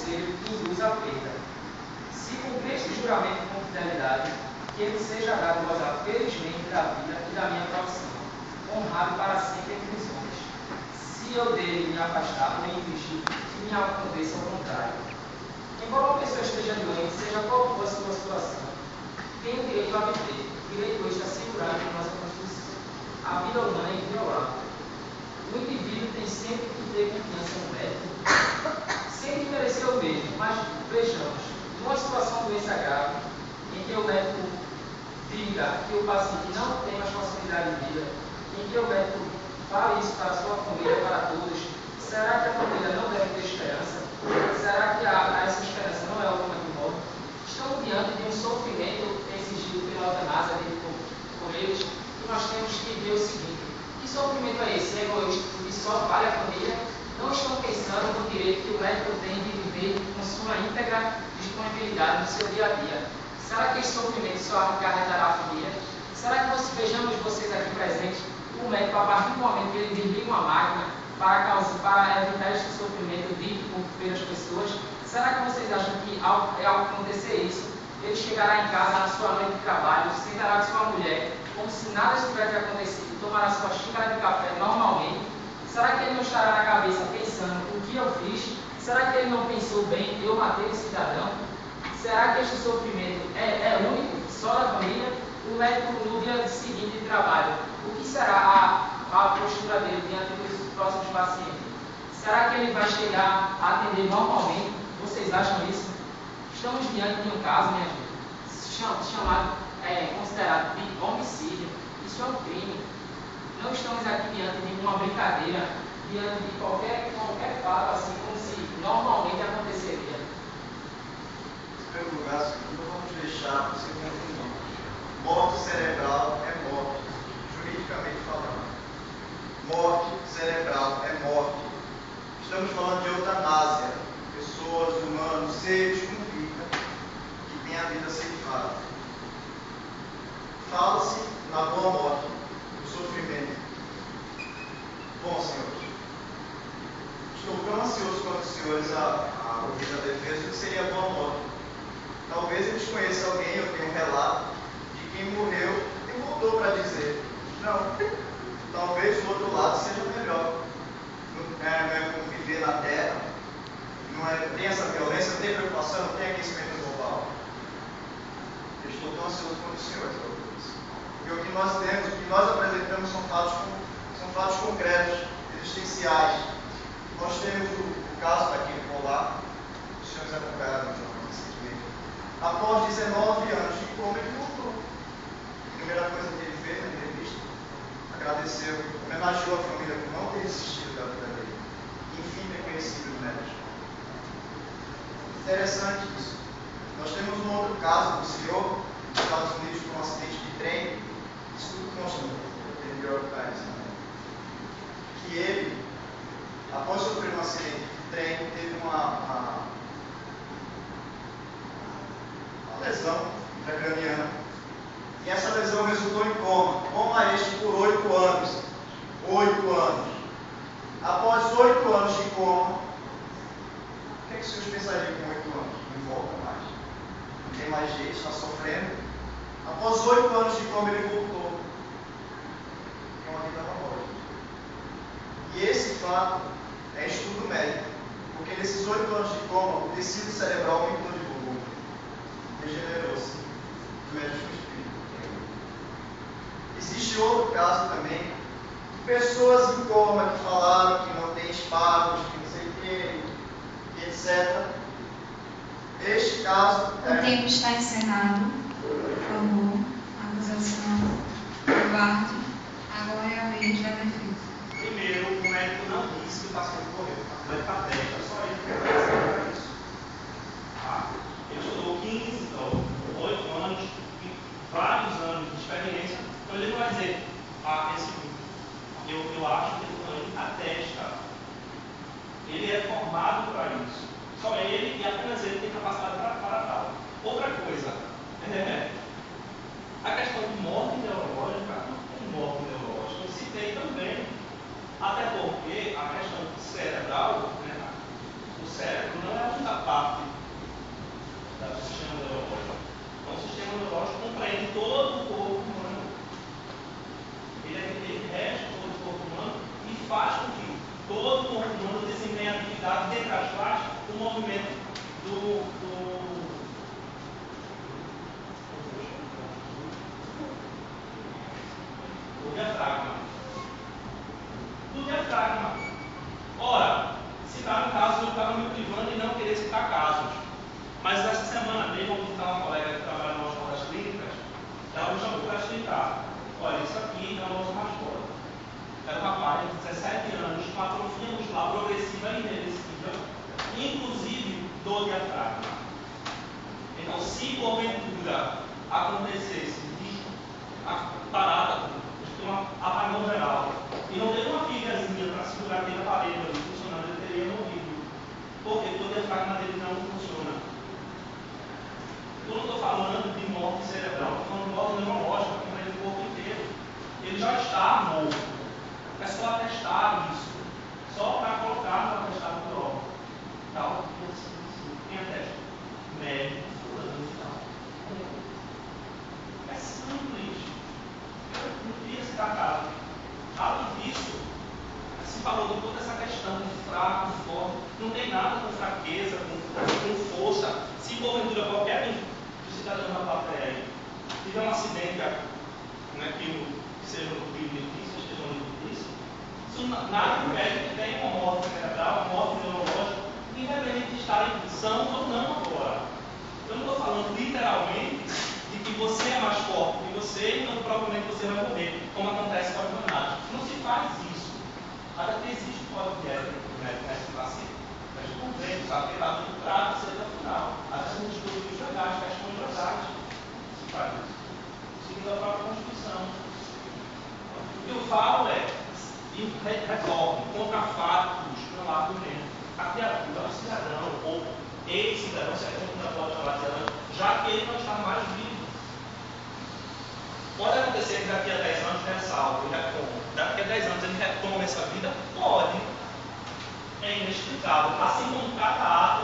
conselho que induz à perda. Se cumprir este juramento com fidelidade, que ele seja dado gozar felizmente da vida e da minha profissão, honrado para sempre entre os homens. Se eu dele me afastar ou me infligir, que me aconteça ao contrário. Embora uma pessoa esteja doente, seja qual for a sua situação, tem o direito a viver, direito este assegurado em nossa Constituição. A vida humana é inviolável. O indivíduo tem sempre que ter confiança no médico, sem oferecer o mesmo, mas vejamos, numa situação de doença grave, em que o médico diga que o paciente não tem mais possibilidade de vida, em que o médico fale isso para a sua família, para todos, será que a família não deve ter esperança? Será que essa esperança não é a última que morre? Estamos diante de um sofrimento exigido pela eutanásia por eles, e nós temos que ver o seguinte: que sofrimento é esse? É egoísta, que só vale a família? Não estão pensando no direito que o médico tem de viver com sua íntegra disponibilidade no seu dia a dia. Será que esse sofrimento só acarretará a família? Será que vejamos vocês aqui presentes, o médico, a partir do momento que ele desliga uma máquina para evitar esse sofrimento dito pelas pessoas, será que vocês acham que ao acontecer isso, ele chegará em casa na sua noite de trabalho, sentará com sua mulher, como se nada tivesse acontecido, tomará sua xícara de café normalmente? Será que ele não estará na cabeça pensando o que eu fiz? Será que ele não pensou bem, eu matei esse cidadão? Será que este sofrimento é único, só da família? O médico no dia seguinte de trabalho, o que será a postura dele diante dos próximos pacientes? Será que ele vai chegar a atender normalmente? Vocês acham isso? Estamos diante de um caso, minha gente, considerado de homicídio. Isso é um crime. Não estamos aqui diante de uma brincadeira, diante de qualquer fato, assim como se normalmente aconteceria. Em primeiro lugar, segundo, vamos deixar você confundir. Morte cerebral é morte, juridicamente falando. Morte cerebral é morte. Estamos falando de eutanásia. Pessoas, humanos, seres com vida que têm a vida ceifada. Fala-se na boa morte, no sofrimento. Bom, senhores, estou tão ansioso quanto os senhores a ouvir a defesa do que seria a boa morte. Talvez eles conheçam alguém, eu tenho um relato de quem morreu e voltou para dizer: não, talvez o outro lado seja melhor. Não é como viver na terra, tem essa violência, não tem preocupação, não tem aquecimento global. Eu estou tão ansioso quanto os senhores para ouvir isso. E o que nós temos, o que nós apresentamos são fatos concretos, existenciais. Nós temos o caso daquele polar, os senhores acompanharam no jornal recentemente. Após 19 anos de coma, ele voltou. A primeira coisa que ele fez na entrevista, agradeceu, homenageou a família por não ter desistido da vida dele. Enfim, reconhecido no médico. Interessante isso. Nós temos um outro caso do senhor, nos Estados Unidos, com um acidente de trem. Isso tudo consta no New York Times. Que ele, após sofrer um acidente de trem, teve uma lesão intracraniana. E essa lesão resultou em coma. Coma este por 8 anos. 8 anos. Após 8 anos de coma, o que os senhores pensariam com 8 anos? Não volta mais. Não tem mais jeito, está sofrendo. Após 8 anos de coma, ele voltou. É uma vida nova. E esse fato é estudo médico. Porque nesses 8 anos de coma, o tecido cerebral aumentou de volume. Degenerou-se. Os médicos explicam. Existe outro caso também, de pessoas em coma que falaram que não tem espasmos, que não sei o que, etc. Este caso... O tempo está encerrado. Por favor, acusação, covarde. Agora é a vez da defesa. Primeiro, o médico não disse que o paciente morreu. O médico atesta, só ele que para isso. Tá? Ele estudou 15 ou 8 anos e vários anos de experiência, então ele não vai dizer, eu acho que ele atesta. Ele é formado para isso. Só ele e apenas ele tem capacidade para tal. Outra coisa, a questão de morte neurológica, não tem morte neurológica, eu citei também. Até porque a questão cerebral, o cérebro o movimento do diafragma. Do diafragma. Ora, se está no caso, eu estava me privando e não querer citar casos. Mas essa semana mesmo, eu vou uma colega que trabalha no Hospital das Clínicas, ela me chamou para explicar. Olha, isso aqui é o nosso mascote. Era um rapaz de 17 anos, com atrofia muscular progressiva e irreversível, inclusive do diafragma. Então, se porventura acontecesse a parada, um apagão geral, e não teve uma pilhazinha para segurar aquele aparelho ali funcionando, ele teria morrido. Por quê? Porque o diafragma dele não funciona. Eu não estou falando de morte cerebral, estou falando de morte neurológica, que vai do corpo inteiro. Ele já está morto. É só atestar isso. Só para colocar no atestado do órgão. Tal, quem atesta? Médico, fulano e tal. É simples. Eu não queria citar caso. Além disso, se falou de toda essa questão de fraco, forte. Não tem nada com fraqueza, com força. Se porventura qualquer cidadão na plateia tiver um acidente naquilo que seja um motivo difícil, esteja um livro difícil, isso nada impede que tenha uma morte cerebral, uma morte neurológica, independente de estarem sãos ou não agora. Eu não estou falando literalmente de que você é mais forte que você, então provavelmente você vai morrer, como acontece com a jornada. Não se faz isso. Até que existe um código de ética nessa situação. A gente não vê, sabe, que está muito prático, seja no final. Até nos estudos legais, questões legais. Se faz isso. Seguindo a própria Constituição. O que eu falo é, e retorno, contra fatos, não há argumento. A criatura, o cidadão, ou ex-cidadão, se a gente ainda pode falar de cidadão, já que ele não está mais vivo. Pode acontecer que daqui a 10 anos ele salvo, ele retoma. Daqui a 10 anos ele retoma essa vida? Pode. É inexplicável. Assim como cada